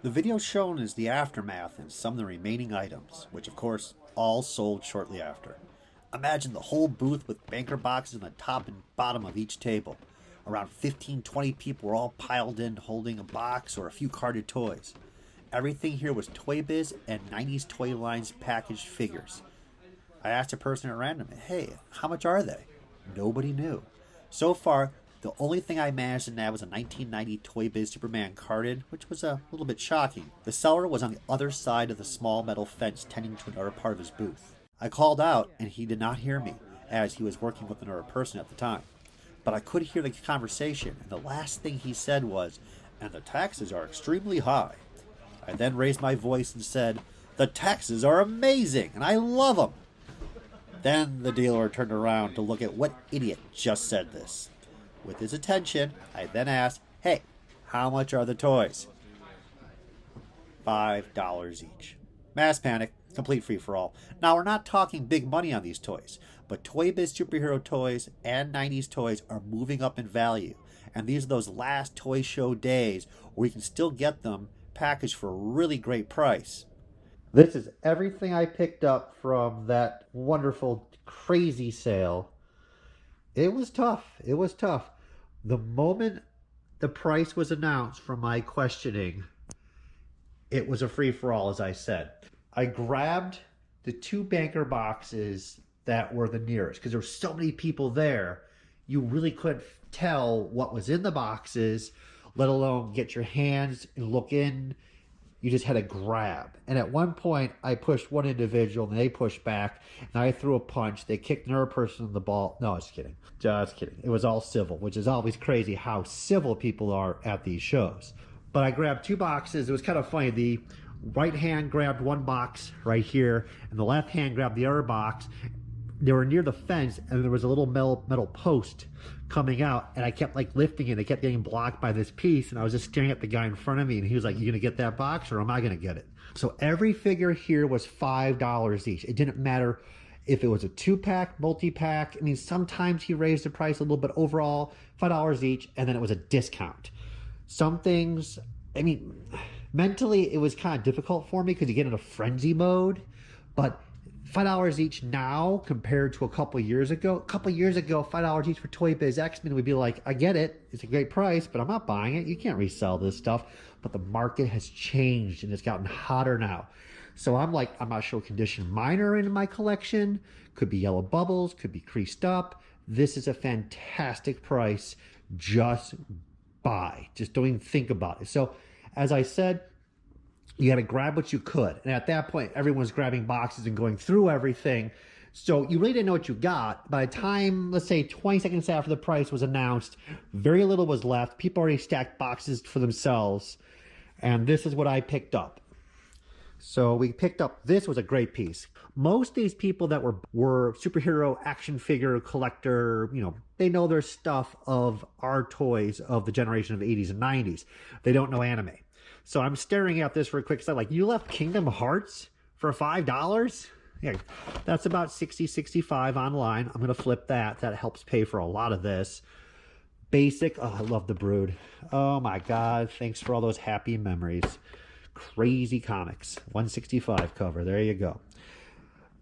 The video shown is the aftermath and some of the remaining items, which of course all sold shortly after. Imagine the whole booth with banker boxes on the top and bottom of each table. Around 15-20 people were all piled in holding a box or a few carded toys. Everything here was ToyBiz and 90's toy lines packaged figures. I asked a person at random, hey, how much are they? Nobody knew. So far, the only thing I managed to nab was a 1990 ToyBiz Superman carded, which was a little bit shocking. The seller was on the other side of the small metal fence tending to another part of his booth. I called out, and he did not hear me, as he was working with another person at the time. But I could hear the conversation, and the last thing he said was, and the taxes are extremely high. I then raised my voice and said, the taxes are amazing, and I love them. Then the dealer turned around to look at what idiot just said this. With his attention, I then asked, hey, how much are the toys? $5 each. Mass panic, complete free-for-all. Now, we're not talking big money on these toys, but ToyBiz superhero toys and 90's toys are moving up in value. And these are those last toy show days where you can still get them packaged for a really great price. This is everything I picked up from that wonderful, crazy sale. It was tough. It was tough. The moment the price was announced from my questioning, it was a free-for-all, as I said. I grabbed the two banker boxes that were the nearest, because there were so many people there, you really couldn't tell what was in the boxes, let alone get your hands and look in. You just had to grab. And at one point, I pushed one individual, and they pushed back, and I threw a punch. They kicked another person in the ball. No, just kidding. Just kidding. It was all civil, which is always crazy how civil people are at these shows. But I grabbed two boxes. It was kind of funny. The right hand grabbed one box right here, and the left hand grabbed the other box. They were near the fence, and there was a little metal post coming out, and I kept like lifting it. It kept getting blocked by this piece, and I was just staring at the guy in front of me, and he was like, you gonna get that box, or am I gonna get it? So every figure here was $5 each. It didn't matter if it was a 2-pack, multi-pack. I mean, sometimes he raised the price a little bit. Overall, $5 each, and then it was a discount. Some things, I mean, mentally it was kind of difficult for me because you get in a frenzy mode, but $5 each now compared to a couple years ago. A couple years ago, $5 each for ToyBiz X-Men would be like, I get it, it's a great price, but I'm not buying it. You can't resell this stuff. But the market has changed and it's gotten hotter now. So I'm like, I'm not sure what condition mine are in my collection. Could be yellow bubbles, could be creased up. This is a fantastic price. Just buy. Just don't even think about it. So as I said, you had to grab what you could. And at that point, everyone's grabbing boxes and going through everything. So you really didn't know what you got. By the time, let's say 20 seconds after the price was announced, very little was left. People already stacked boxes for themselves. And this is what I picked up. So we picked up, this was a great piece. Most of these people that were superhero action figure collector, you know, they know their stuff of our toys of the generation of the 80's and 90's. They don't know anime. So I'm staring at this for a quick second, like, you left Kingdom Hearts for $5? Yeah, that's about $60-65 online. I'm going to flip that. That helps pay for a lot of this. Basic, oh, I love the Brood. Oh my God, thanks for all those happy memories. Crazy Comics, 165 cover, there you go.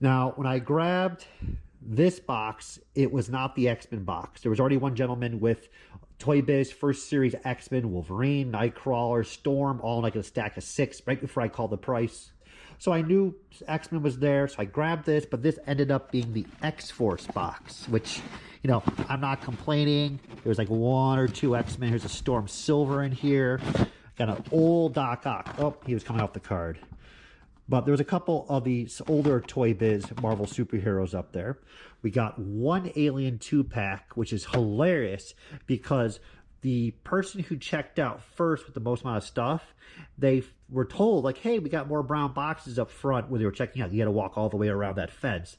Now, when I grabbed this box, it was not the X-Men box. There was already one gentleman with ToyBiz first series X-Men, Wolverine, Nightcrawler, Storm, all in like a stack of 6 right before I called the price. So I knew X-Men was there, so I grabbed this, but this ended up being the X-Force box, which, you know, I'm not complaining. There was like 1 or 2 X-Men. Here's a Storm Silver in here. Got an old Doc Ock. Oh, he was coming off the card. But there was a couple of these older ToyBiz Marvel superheroes up there. We got one Alien 2-pack, which is hilarious because the person who checked out first with the most amount of stuff, they were told, like, hey, we got more brown boxes up front when they were checking out. You had to walk all the way around that fence.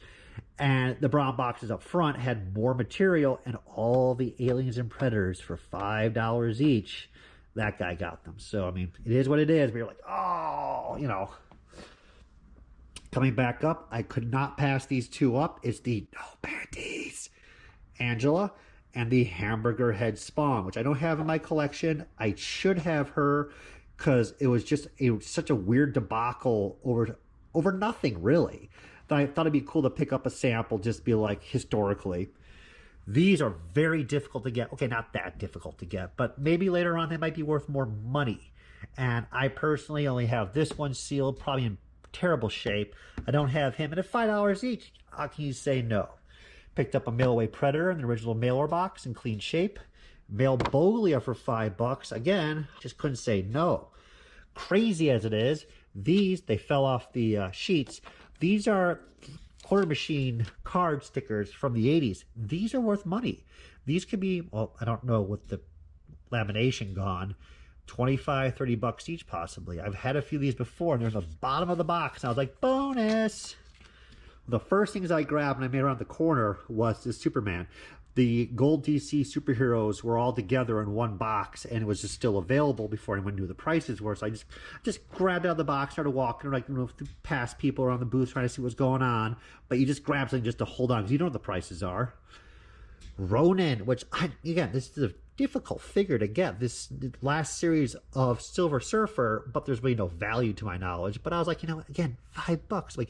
And the brown boxes up front had more material and all the Aliens and Predators for $5 each. That guy got them. So, I mean, it is what it is. But you're like, oh, you know. Coming back up, I could not pass these two up. It's the No Panties Angela and the Hamburger Head Spawn, which I don't have in my collection. I should have her because it was just such a weird debacle over nothing, really. That I thought it'd be cool to pick up a sample, just be like, historically. These are very difficult to get. Okay, not that difficult to get, but maybe later on they might be worth more money. And I personally only have this one sealed, probably in terrible shape. I don't have him. And at $5 each, how can you say no? Picked up a mail-away Predator in the original mail-order box in clean shape. Mail Boglia for $5. Again, just couldn't say no. Crazy as it is, these, they fell off the sheets. These are quarter machine card stickers from the 80s. These are worth money. These could be, well, I don't know, with the lamination gone, 25, 30 bucks each possibly. I've had a few of these before, and they're in the bottom of the box, and I was like, bonus! The first things I grabbed when I made around the corner was this Superman. The Gold DC superheroes were all together in one box, and it was just still available before anyone knew the prices were. So I just grabbed it out of the box, started walking, like, you know, past people around the booth trying to see what's going on. But you just grab something just to hold on, because you know what the prices are. Ronin, which, again, this is a difficult figure to get. This last series of Silver Surfer, but there's really no value to my knowledge. But I was like, you know, again, $5. Like,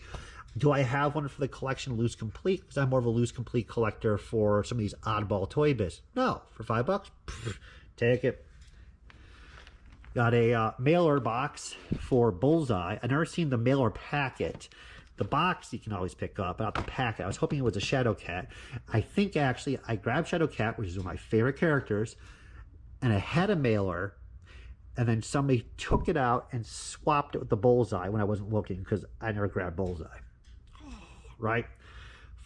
do I have one for the collection loose complete? Because I'm more of a loose complete collector for some of these oddball ToyBiz. No, for $5, take it. Got a mailer box for Bullseye. I've never seen the mailer packet. The box you can always pick up, not the packet. I was hoping it was a Shadow Cat. I think actually I grabbed Shadow Cat, which is one of my favorite characters, and I had a mailer, and then somebody took it out and swapped it with the Bullseye when I wasn't looking, because I never grabbed Bullseye. Right?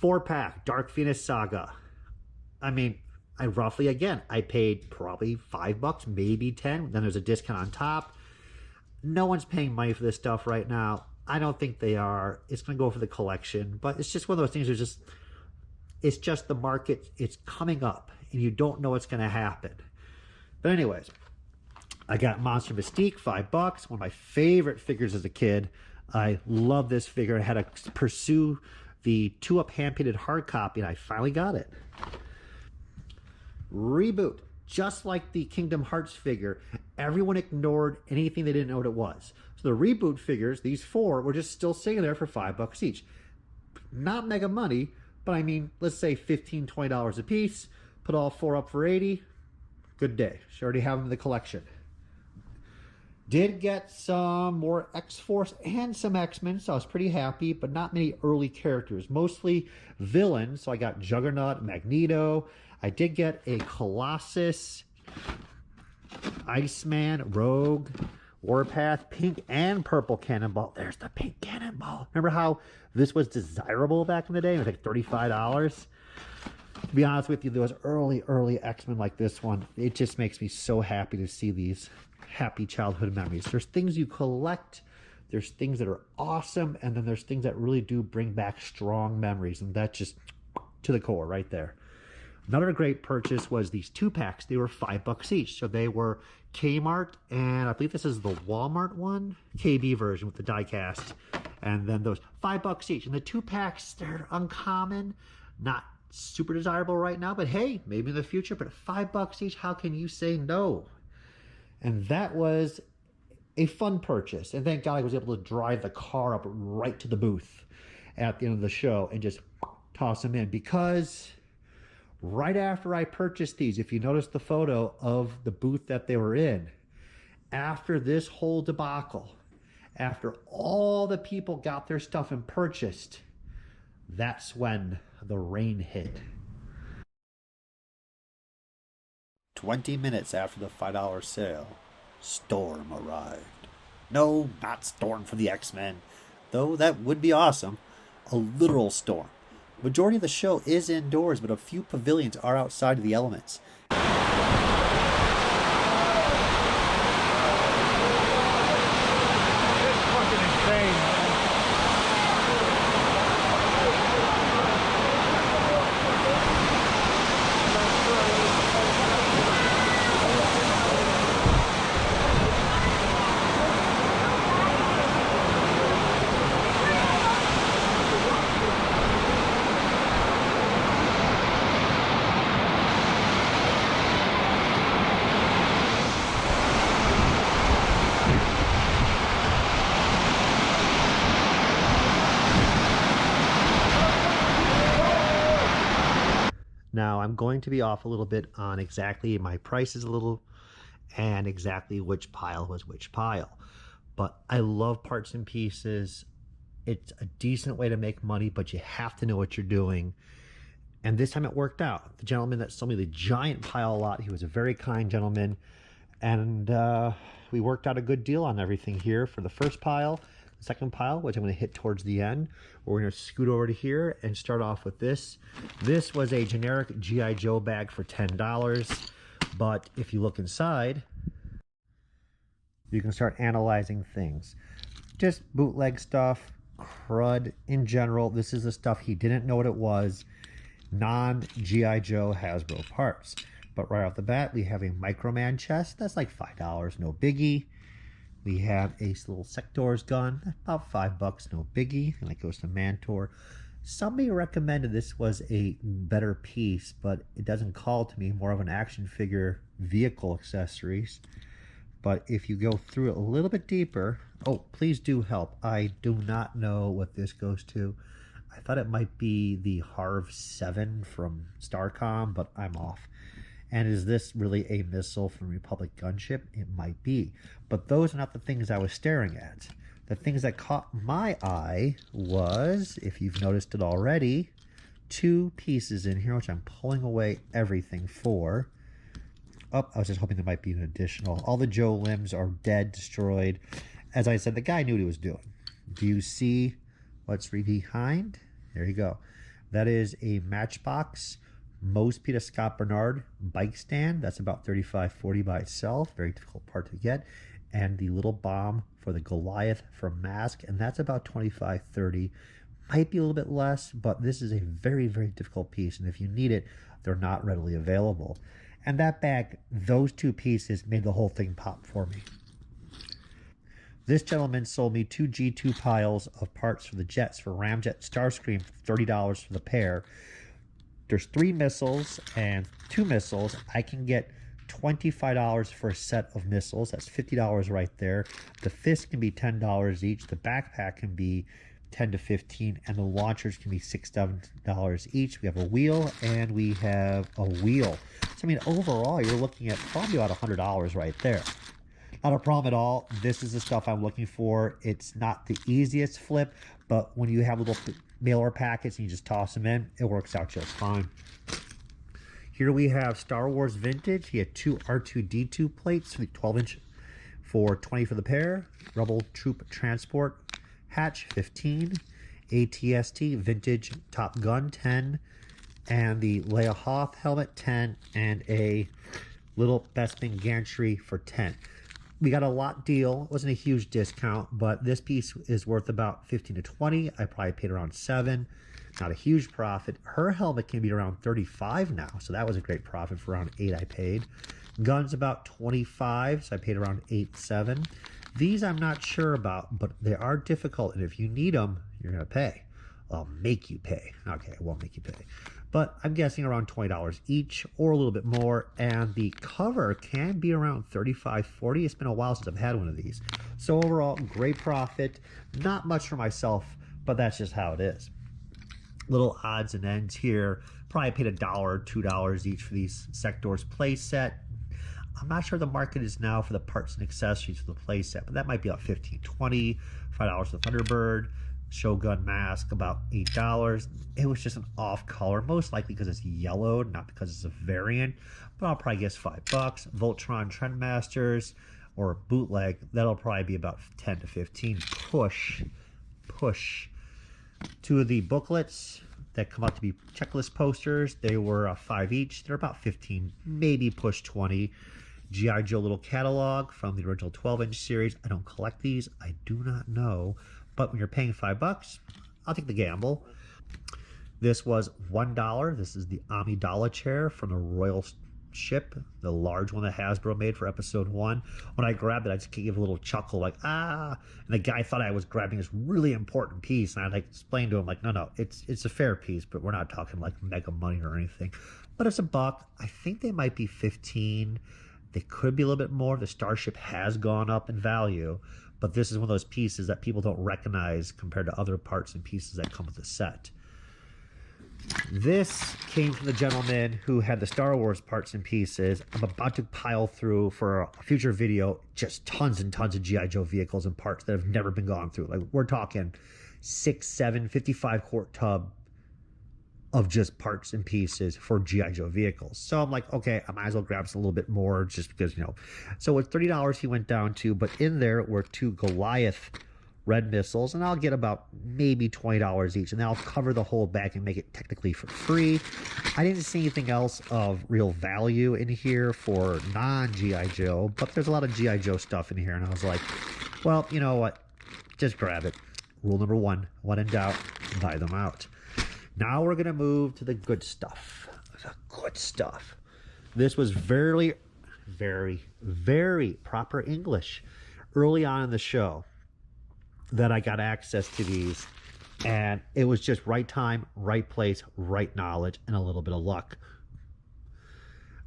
4-pack, Dark Phoenix Saga. I mean, I paid probably $5, maybe 10. Then there's a discount on top. No one's paying money for this stuff right now. I don't think they are. It's going to go for the collection, but it's just one of those things. It's just the market. It's coming up, and you don't know what's going to happen. But anyways, I got Monster Mystique, $5. One of my favorite figures as a kid. I love this figure. I had to pursue the 2-up hand-painted hard copy, and I finally got it. Reboot. Just like the Kingdom Hearts figure, everyone ignored anything they didn't know what it was. So the Reboot figures, these 4, were just still sitting there for $5 each. Not mega money, but I mean, let's say $15, $20 a piece. Put all 4 up for $80. Good day. Should already have them in the collection. Did get some more X-Force and some X-Men, so I was pretty happy, but not many early characters. Mostly villains, so I got Juggernaut, Magneto. I did get a Colossus, Iceman, Rogue, Warpath, pink and purple Cannonball. There's the pink Cannonball. Remember how this was desirable back in the day? It was like $35. To be honest with you, those early X-Men like this one, it just makes me so happy to see these happy childhood memories. There's things you collect, there's things that are awesome, and then there's things that really do bring back strong memories, and that's just to the core right there. Another great purchase was these 2-packs. They were $5 each. So they were Kmart, and I believe this is the Walmart one, KB version with the die cast. And then those $5 each. And the 2-packs, they're uncommon, not super desirable right now, but hey, maybe in the future. But $5 each, how can you say no? And that was a fun purchase. And thank God I was able to drive the car up right to the booth at the end of the show and just toss them in, because right after I purchased these, if you notice the photo of the booth that they were in, after this whole debacle, after all the people got their stuff and purchased, that's when the rain hit. 20 minutes after the $5 sale, Storm arrived. No, not Storm for the X-Men, though that would be awesome. A literal storm. Majority of the show is indoors, but a few pavilions are outside of the elements. Now, I'm going to be off a little bit on exactly my prices a little and exactly which pile was which pile. But I love parts and pieces. It's a decent way to make money, but you have to know what you're doing. And this time it worked out. The gentleman that sold me the giant pile lot, he was a very kind gentleman. And we worked out a good deal on everything here for the first pile. The second pile, which I'm going to hit towards the end. We're going to scoot over to here and start off with this. This was a generic G.I. Joe bag for $10. But if you look inside, you can start analyzing things. Just bootleg stuff, crud in general. This is the stuff he didn't know what it was. Non-G.I. Joe Hasbro parts. But right off the bat, we have a Microman chest. That's like $5, no biggie. We have a little Sector's gun, about $5, no biggie. And that goes to Mantor. Somebody recommended this was a better piece, but it doesn't call to me more of an action figure vehicle accessories. But if you go through it a little bit deeper, oh, please do help. I do not know what this goes to. I thought it might be the Harv 7 from Starcom, but I'm off. And is this really a missile from Republic gunship? It might be. But those are not the things I was staring at. The things that caught my eye was, if you've noticed it already, 2 pieces in here, which I'm pulling away everything for. Oh, I was just hoping there might be an additional. All the Joe limbs are dead, destroyed. As I said, the guy knew what he was doing. Do you see what's behind? There you go. That is a Matchbox Moe's Peter Scott Bernard bike stand. That's about $35.40 by itself. Very difficult part to get. And the little bomb for the Goliath from Mask, and that's about $25.30. Might be a little bit less, but this is a very, very difficult piece, and if you need it, they're not readily available. And that bag, those 2 pieces made the whole thing pop for me. This gentleman sold me 2 G2 piles of parts for the jets for Ramjet Starscream for $30 for the pair. There's 3 missiles and 2 missiles. I can get $25 for a set of missiles. That's $50 right there. The fist can be $10 each. The backpack can be $10 to $15, and the launchers can be $6, $7 each. We have a wheel and we have a wheel. So I mean, overall, you're looking at probably about $100 right there. Not a problem at all. This is the stuff I'm looking for. It's not the easiest flip, but when you have little mailer packets and you just toss them in, it works out just fine. Here we have Star Wars Vintage. He had 2 R2-D2 plates, 12-inch for $20 for the pair. Rebel Troop Transport Hatch, $15. ATST Vintage Top Gun, $10. And the Leia Hoth helmet, $10. And a little Bespin gantry for $10. We got a lot deal. It wasn't a huge discount, but this piece is worth about $15 to $20. I probably paid around $7. Not a huge profit. Her helmet can be around $35 now, so that was a great profit for around $8 I paid. Guns about $25, so I paid around $8.7. These I'm not sure about, but they are difficult, and if you need them, you're going to pay. I'll make you pay. Okay, I won't make you pay. But I'm guessing around $20 each or a little bit more, and the cover can be around $35, $40. It's been a while since I've had one of these. So overall, great profit. Not much for myself, but that's just how it is. Little odds and ends here. Probably paid $1 or $2 each for these Sector's play set. I'm not sure the market is now for the parts and accessories for the play set, but that might be about $15, $20, $5 for Thunderbird. Shogun mask, about $8. It was just an off color, most likely because it's yellowed, not because it's a variant, but I'll probably guess $5. Voltron Trendmasters or bootleg, that'll probably be about 10 to 15. Push. 2 of the booklets that come out to be checklist posters, they were $5 each. They're about 15, maybe push 20. G.I. Joe little catalog from the original 12-inch series. I don't collect these. I do not know. But when you're paying $5, I'll take the gamble. This was $1. This is the Amidala chair from the Royal Ship, the large one that Hasbro made for episode 1. When I grabbed it, I just gave a little chuckle like, ah. And the guy thought I was grabbing this really important piece. And I like explained to him like, no, it's a fair piece, but we're not talking like mega money or anything. But it's $1. I think they might be 15. They could be a little bit more. The Starship has gone up in value. But this is one of those pieces that people don't recognize compared to other parts and pieces that come with the set. This came from the gentleman who had the Star Wars parts and pieces. I'm about to pile through for a future video just tons and tons of G.I. Joe vehicles and parts that have never been gone through. Like, we're talking 6, 7, 55 quart tub of just parts and pieces for G.I. Joe vehicles. So I'm like, okay, I might as well grab a little bit more just because, you know. So it's $30 he went down to, but in there were 2 Goliath red missiles, and I'll get about maybe $20 each, and then I'll cover the whole bag and make it technically for free. I didn't see anything else of real value in here for non-G.I. Joe, but there's a lot of G.I. Joe stuff in here, and I was like, well, you know what? Just grab it. Rule number 1, when in doubt, buy them out. Now we're going to move to the good stuff. The good stuff. This was very, very, very proper English early on in the show that I got access to these, and it was just right time, right place, right knowledge, and a little bit of luck.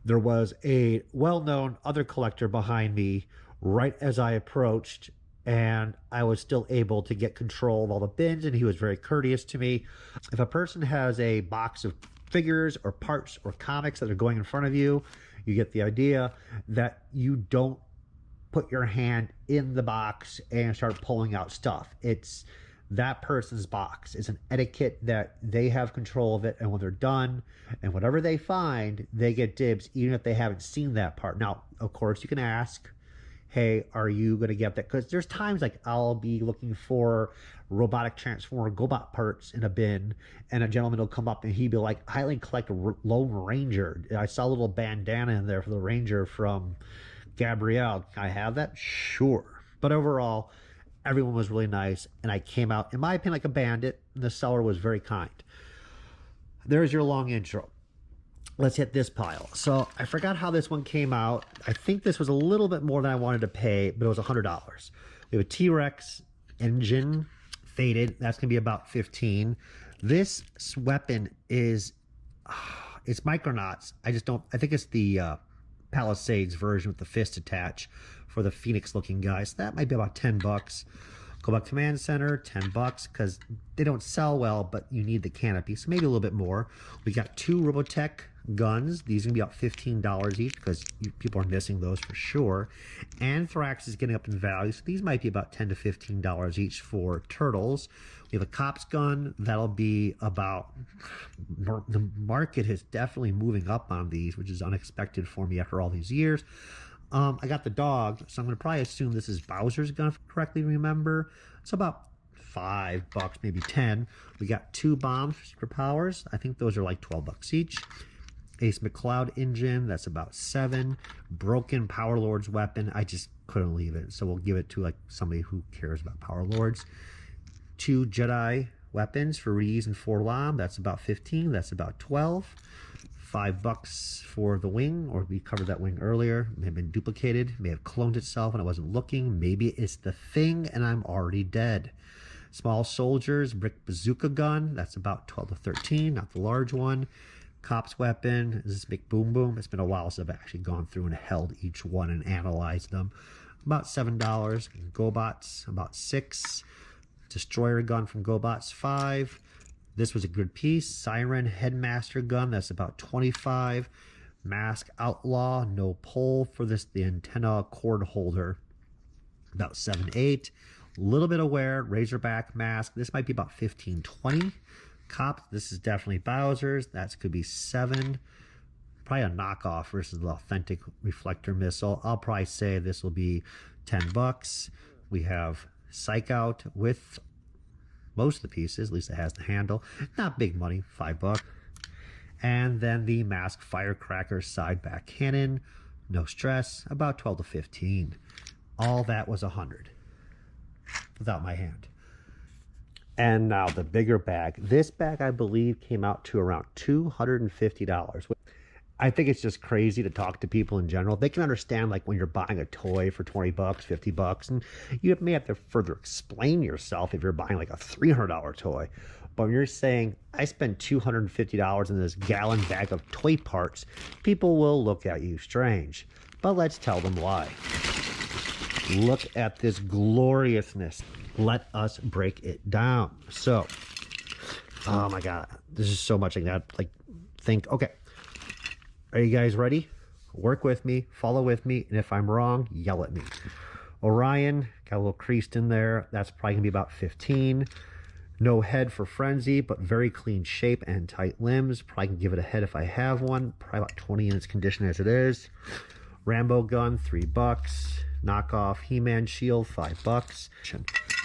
There was a well-known other collector behind me right as I approached, and I was still able to get control of all the bins, and he was very courteous to me. If a person has a box of figures or parts or comics that are going in front of you, you get the idea that you don't put your hand in the box and start pulling out stuff. It's that person's box. It's an etiquette that they have control of it, and when they're done and whatever they find, they get dibs even if they haven't seen that part. Now, of course, you can ask, hey, are you going to get that? Because there's times like I'll be looking for robotic transformer GoBot parts in a bin, and a gentleman will come up and he'd be like, I like collect a Lone Ranger. I saw a little bandana in there for the Ranger from Gabrielle. Can I have that? Sure. But overall, everyone was really nice, and I came out, in my opinion, like a bandit, and the seller was very kind. There's your long intro. Let's hit this pile. So I forgot how this one came out. I think this was a little bit more than I wanted to pay, but it was $100. We have a T-Rex engine, faded. That's going to be about $15. This weapon is, it's Micronauts. I think it's the Palisades version with the fist attached for the Phoenix looking guy. So that might be about $10. GoBot Command Center, $10 because they don't sell well, but you need the canopy, so maybe a little bit more. We got 2 Robotech Guns. These are going to be about $15 each because people are missing those for sure. Anthrax is getting up in value, so these might be about $10 to $15 each for Turtles. We have a Cops gun. That'll be about, the market is definitely moving up on these, which is unexpected for me after all these years. I got the dog, so I'm going to probably assume this is Bowser's gun, if I correctly remember. It's about $5, maybe 10. We got 2 bombs for superpowers. I think those are like $12 each. Ace McCloud engine, that's about 7. Broken Power Lord's weapon, I just couldn't leave it, so we'll give it to like somebody who cares about Power Lords. 2 Jedi weapons for Reese and 4 Lam, that's about 15. That's about 12. $5 for the wing, or we covered that wing earlier. May have been duplicated, may have cloned itself and I wasn't looking. Maybe it's the thing and I'm already dead. Small soldiers, brick bazooka gun, that's about 12 to 13, not the large one. Cop's weapon, this is Big Boom Boom. It's been a while since I've actually gone through and held each one and analyzed them. About $7. GoBots, about $6. Destroyer gun from GoBots, $5. This was a good piece. Siren Headmaster gun, that's about $25. Mask Outlaw, no pole for this, the antenna cord holder, about $7, $8. A little bit of wear, Razorback mask, this might be about $15, $20. Cop, this is definitely Bowser's, that could be $7. Probably a knockoff versus the authentic reflector missile. I'll probably say this will be $10. We have Psych Out with most of the pieces, at least it has the handle. Not big money, $5. And then the Mask Firecracker side back cannon, no stress, about 12 to 15. All that was $100 without my hand. And now the bigger bag. This bag, I believe, came out to around $250. I think it's just crazy to talk to people in general. They can understand, like, when you're buying a toy for $20, $50, and you may have to further explain yourself if you're buying, like, a $300 toy. But when you're saying, I spent $250 in this gallon bag of toy parts, people will look at you strange. But let's tell them why. Look at this gloriousness. Let us break it down. So, Oh my God, this is so much like that. Like, think, okay, are you guys ready? Work with me, follow with me, and if I'm wrong, yell at me. Orion, got a little creased in there. That's probably gonna be about 15. No head for Frenzy, but very clean shape and tight limbs. Probably can give it a head if I have one. Probably about 20 in its condition as it is. Rambo gun, $3. Knockoff He-Man shield, $5.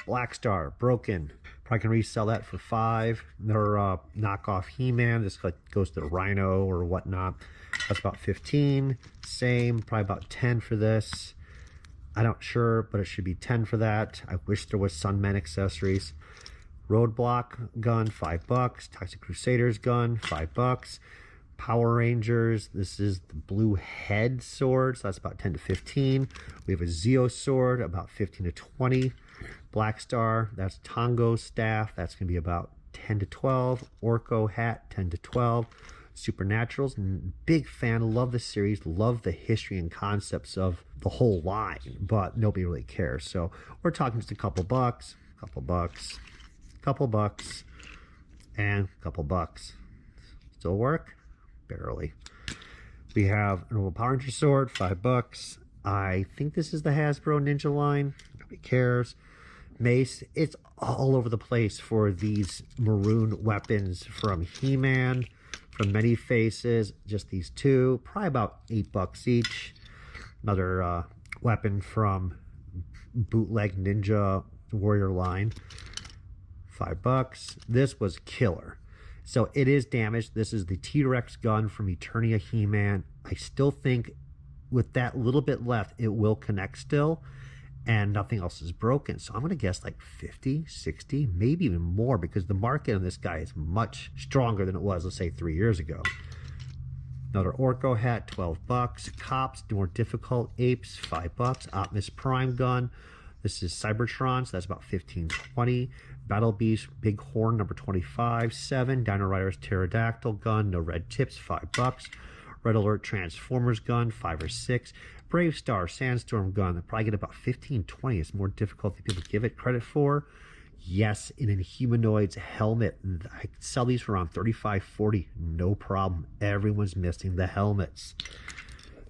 Black Star, broken. Probably can resell that for $5. Their knockoff He-Man, this like goes to the Rhino or whatnot. That's about 15. Same, probably about 10 for this. I'm not sure, but it should be 10 for that. I wish there was Sunman accessories. Roadblock gun, $5. Toxic Crusaders gun, $5. Power Rangers, this is the blue head sword, so that's about 10 to 15. We have a Zeo sword, about 15 to 20. Black Star, that's Tongo staff, that's going to be about 10 to 12. Orko hat, 10 to 12. Supernaturals, big fan, love the series, love the history and concepts of the whole line, but nobody really cares. So we're talking just a couple bucks, and a couple bucks. Still work? Barely. We have an old Power Ranger sword, $5. I think this is the Hasbro Ninja line. Nobody cares. Mace, it's all over the place for these maroon weapons from He-Man, from Many Faces, just these two, probably about $8 each. Another weapon from Bootleg Ninja Warrior line, $5. This was killer. So it is damaged. This is the T-Rex gun from Eternia He-Man. I still think with that little bit left, it will connect still, and nothing else is broken. So I'm going to guess like 50, 60, maybe even more, because the market on this guy is much stronger than it was, let's say, 3 years ago. Another Orko hat, $12. Cops, more difficult. Apes, $5. Optimus Prime gun. This is Cybertron, so that's about 15, 20. Battle Beast, Big Horn, number 25, 7. Dino Riders Pterodactyl gun, no red tips, $5. Red Alert Transformers gun, 5 or 6. Brave Star Sandstorm gun, they'll probably get about 15, 20. It's more difficult than people give it credit for. Yes, in a humanoid's helmet. I could sell these for around 35, 40, no problem. Everyone's missing the helmets.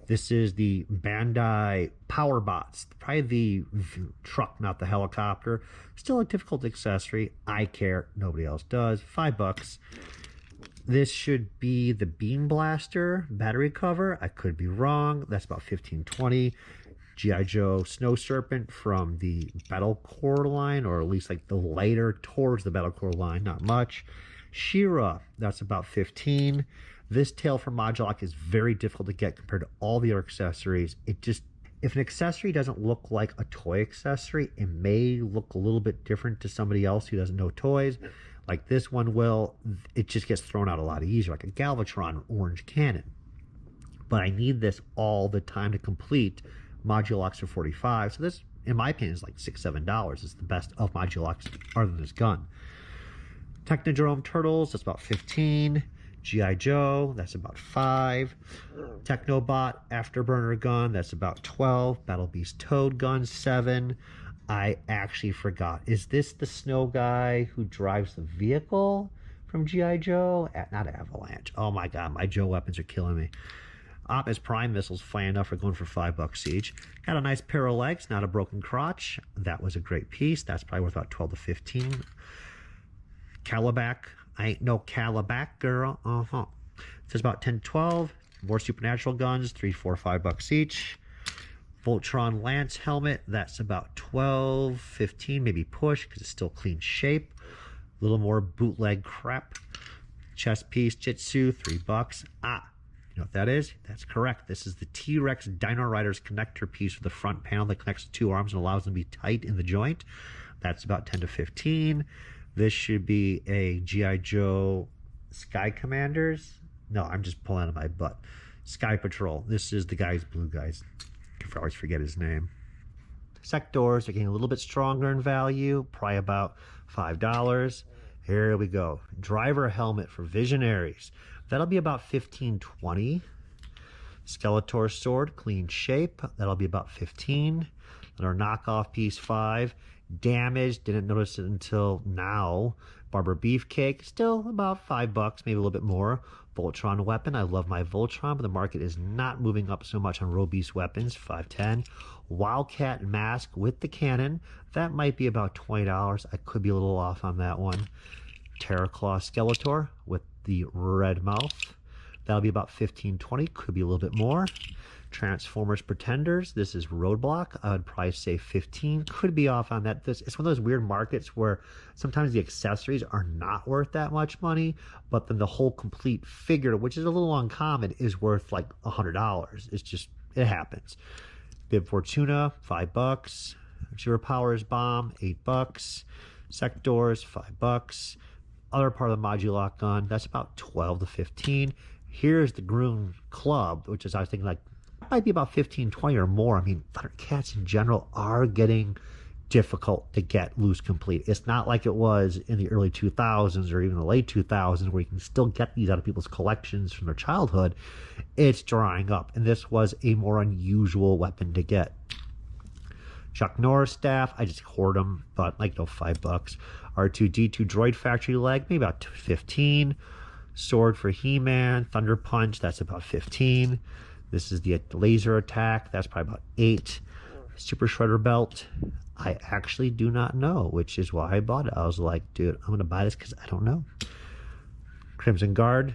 This is the Bandai Power Bots, probably the truck, not the helicopter. Still a difficult accessory. I care, nobody else does. $5. This should be the Beam Blaster battery cover. I could be wrong. That's about 15, 20. G.I. Joe Snow Serpent from the Battle Core line, or at least like the later towards the Battle Core line, not much. She-Ra, that's about 15. This tail from Modulok is very difficult to get compared to all the other accessories. It just, if an accessory doesn't look like a toy accessory, it may look a little bit different to somebody else who doesn't know toys. Like this one will, it just gets thrown out a lot easier, like a Galvatron orange cannon. But I need this all the time to complete Modulox for 45. So this, in my opinion, is like $6, $7. It's the best of Modulox other than this gun. Technodrome Turtles, that's about 15. G.I. Joe, that's about 5. Technobot Afterburner gun, that's about 12. Battle Beast Toad gun, 7. I actually forgot. Is this the snow guy who drives the vehicle from G.I. Joe? Not Avalanche. Oh my God, my Joe weapons are killing me. Optimus Prime missiles, fine enough, are going for $5 each. Got a nice pair of legs, not a broken crotch. That was a great piece. That's probably worth about 12 to 15. Calabac. I ain't no Calabac girl. It says about 10, 12. More supernatural guns, $3, $4, $5 each. Voltron Lance helmet, that's about 12, 15, maybe push, because it's still clean shape. A little more bootleg crap. Chest piece, Jitsu, $3. You know what that is? That's correct. This is the T-Rex Dino Riders connector piece with the front panel that connects the two arms and allows them to be tight in the joint. That's about 10 to 15. This should be a G.I. Joe Sky Commanders. No, I'm just pulling out of my butt. Sky Patrol. This is the guy's blue guys. I always forget his name. Sectors are getting a little bit stronger in value, probably about $5. Here we go. Driver helmet for Visionaries. That'll be about 15, 20. Skeletor Sword, clean shape. That'll be about 15. Another knockoff piece, 5. Damaged, didn't notice it until now. Barber Beefcake, still about $5, maybe a little bit more. Voltron weapon, I love my Voltron, but the market is not moving up so much on Robeast weapons, $5.10. Wildcat mask with the cannon, that might be about $20. I could be a little off on that one. Terraclaw Skeletor with the red mouth, that'll be about $15-20, could be a little bit more. Transformers Pretenders, this is Roadblock, I would probably say $15, could be off on that. It's one of those weird markets where sometimes the accessories are not worth that much money, but then the whole complete figure, which is a little uncommon, is worth like $100. It's just, it happens. Bib Fortuna, $5. Zero Powers Bomb, $8. Sectors, $5. Other part of the Modulock gun, that's about $12 to $15. Here's the Groon Club, which is, I was thinking, like, might be about $15-20 or more. I mean, Thundercats in general are getting difficult to get loose complete. It's not like it was in the early 2000s or even the late 2000s where you can still get these out of people's collections from their childhood. It's drying up, and this was a more unusual weapon to get. Chuck Norris staff, I just hoard them, but like, $5. R2-D2 droid factory leg, maybe about $15. Sword for He-Man, Thunder Punch, that's about $15. This is the laser attack, that's probably about $8. Super Shredder belt, I actually do not know, which is why I bought it. I was like, dude, I'm gonna buy this because I don't know. Crimson Guard,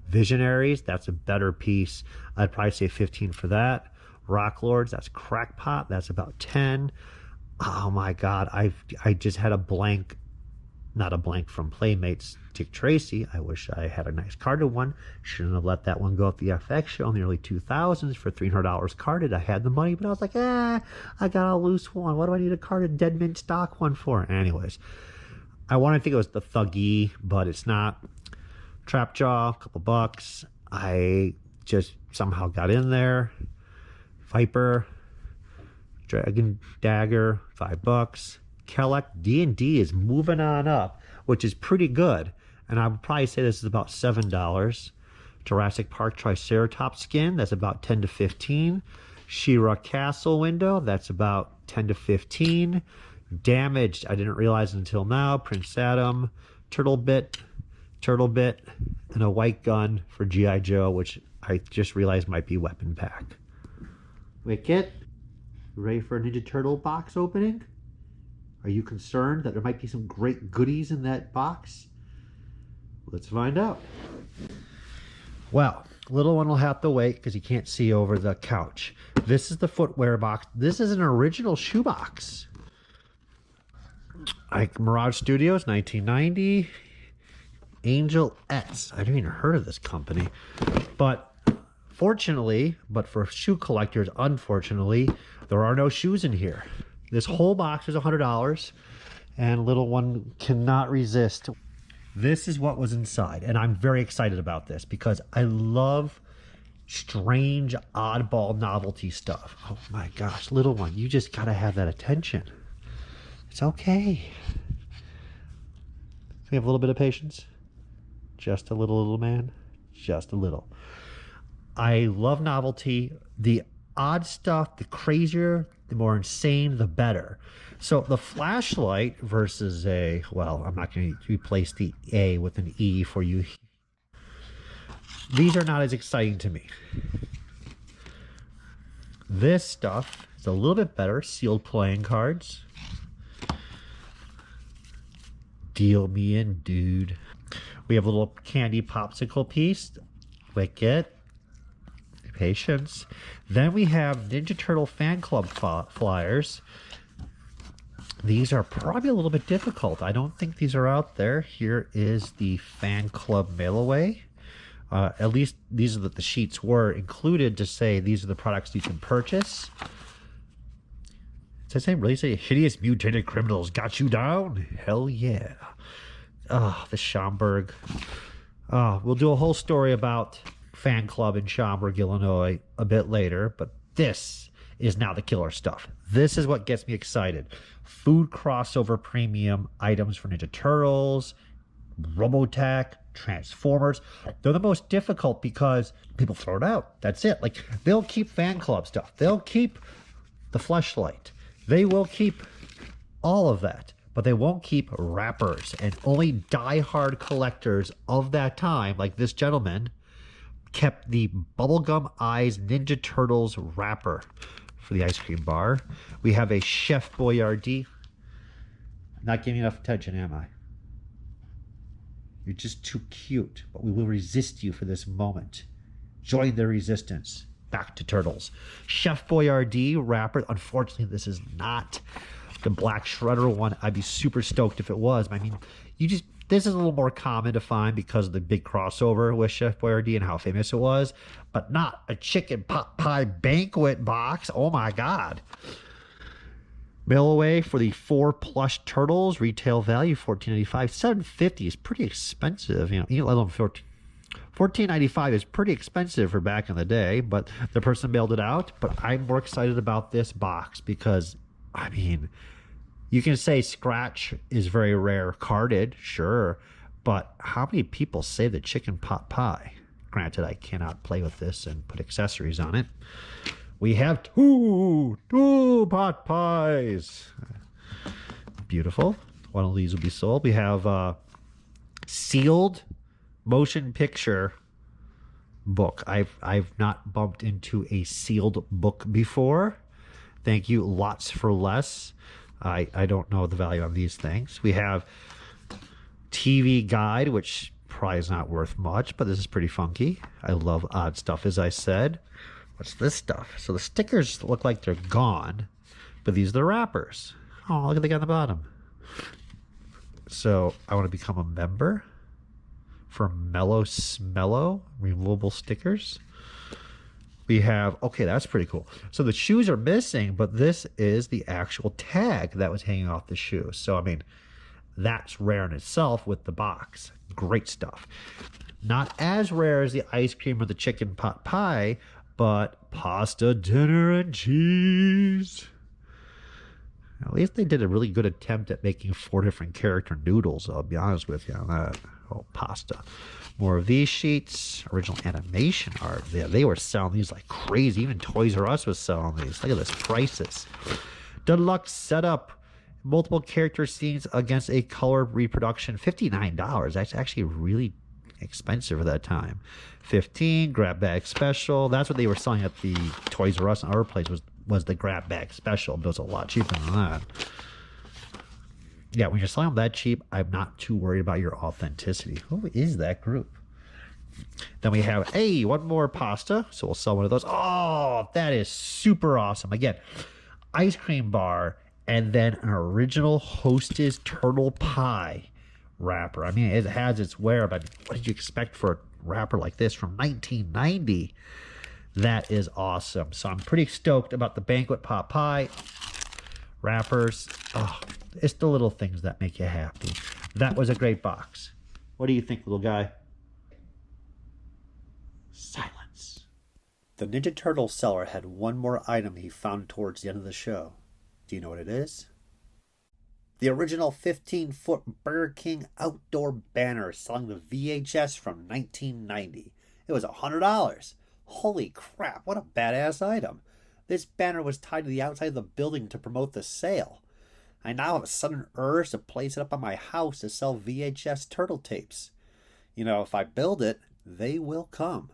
Visionaries, that's a better piece. I'd probably say $15 for that. Rock Lords, that's Crackpot, that's about $10. Oh my God, I just had a blank, not a blank from Playmates, Dick Tracy. I wish I had a nice carded one. Shouldn't have let that one go at the FX show in the early 2000s for $300 carded. I had the money, but I was like, I got a loose one. What do I need a carded Dead Mint stock one for? Anyways, I want to think it was the Thuggy, but it's not. Trapjaw, a couple bucks. I just somehow got in there. Viper, Dragon Dagger, $5. Kelleck D&D is moving on up, which is pretty good. And I would probably say this is about $7. Jurassic Park Triceratops skin, that's about $10 to $15. She-Ra Castle window, that's about $10 to $15. Damaged, I didn't realize until now. Prince Adam, Turtle Bit, and a white gun for G.I. Joe, which I just realized might be weapon pack. Wicket, ready for a Ninja Turtle box opening? Are you concerned that there might be some great goodies in that box? Let's find out. Well, little one will have to wait because he can't see over the couch. This is the footwear box. This is an original shoebox. Mirage Studios, 1990. Angel S. I haven't even heard of this company. But fortunately, but for shoe collectors, unfortunately, there are no shoes in here. This whole box is $100, and little one cannot resist. This is what was inside, and I'm very excited about this because I love strange, oddball novelty stuff. Oh my gosh, little one, you just gotta have that attention. It's okay. We have a little bit of patience. Just a little man. Just a little. I love novelty. The odd stuff, the crazier, the more insane, the better. So the flashlight versus a, well, I'm not going to replace the A with an E for you. These are not as exciting to me. This stuff is a little bit better. Sealed playing cards. Deal me in, dude. We have a little candy popsicle piece. Wicket. Patience. Then we have Ninja Turtle fan club flyers. These are probably a little bit difficult. I don't think these are out there. Here is the fan club mail away. At least these are the sheets were included to say these are the products you can purchase. Does it really say hideous mutated criminals got you down? Hell yeah. Oh, the Schaumburg. We'll do a whole story about fan club in Schaumburg, Illinois a bit later, but this is now the killer stuff. This is what gets me excited. Food crossover premium items for Ninja Turtles, Robotech, Transformers. They're the most difficult because people throw it out. That's it. Like, they'll keep fan club stuff. They'll keep the fleshlight. They will keep all of that. but they won't keep wrappers. And only die-hard collectors of that time, like this gentleman, kept the Bubblegum Eyes Ninja Turtles wrapper for the ice cream bar. We have a Chef Boyardee. Not giving enough attention, am I? You're just too cute, but we will resist you for this moment. Join the resistance. Back to Turtles. Chef Boyardee wrapper. Unfortunately, this is not the Black Shredder one. I'd be super stoked if it was. I mean, this is a little more common to find because of the big crossover with Chef Boyardee and how famous it was, but not a chicken pot pie banquet box. Oh my God. Mail away for the 4 plush turtles. Retail value $14.95. $7.50 is pretty expensive. You know, let alone $14.95 is pretty expensive for back in the day, but the person mailed it out. But I'm more excited about this box because, I mean, you can say scratch is very rare. Carded, sure. But how many people say the chicken pot pie? Granted, I cannot play with this and put accessories on it. We have two pot pies. Beautiful. One of these will be sold. We have sealed motion picture book. I've not bumped into a sealed book before. Thank you, Lots for Less. I don't know the value of these things. We have TV guide, which probably is not worth much, but this is pretty funky. I love odd stuff, as I said. What's this stuff? So the stickers look like they're gone, but these are the wrappers. Oh, look at the guy on the bottom. So I want to become a member for Mellow Smello removable stickers. We have, okay, that's pretty cool. So the shoes are missing, but this is the actual tag that was hanging off the shoe. So, I mean, that's rare in itself with the box. Great stuff. Not as rare as the ice cream or the chicken pot pie, but pasta, dinner, and cheese. At least they did a really good attempt at making 4 different character noodles, I'll be honest with you on that. Oh, pasta. More of these sheets. Original animation art. Yeah, they were selling these like crazy. Even Toys R Us was selling these. Look at this. Prices. Deluxe setup. Multiple character scenes against a color reproduction. $59. That's actually really expensive for that time. $15. Grab bag special. That's what they were selling at the Toys R Us and other places was the grab bag special. But it was a lot cheaper than that. Yeah, when you're selling them that cheap, I'm not too worried about your authenticity. Who is that group? Then we have, hey, one more pasta. So we'll sell one of those. Oh, that is super awesome. Again, ice cream bar and then an original Hostess turtle pie wrapper. I mean, it has its wear, but what did you expect for a wrapper like this from 1990? That is awesome. So I'm pretty stoked about the banquet pot pie wrappers. Oh, it's the little things that make you happy. That was a great box. What do you think, little guy? Silence. The Ninja Turtle seller had one more item he found towards the end of the show. Do you know what it is? The original 15-foot Burger King outdoor banner selling the VHS from 1990. It was $100. Holy crap, what a badass item. This banner was tied to the outside of the building to promote the sale. I now have a sudden urge to place it up on my house to sell VHS turtle tapes. You know, if I build it, they will come.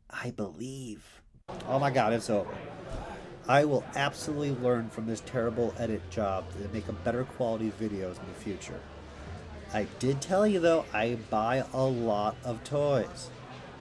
I believe. Oh my God, it's over. I will absolutely learn from this terrible edit job to make a better quality videos in the future. I did tell you though, I buy a lot of toys.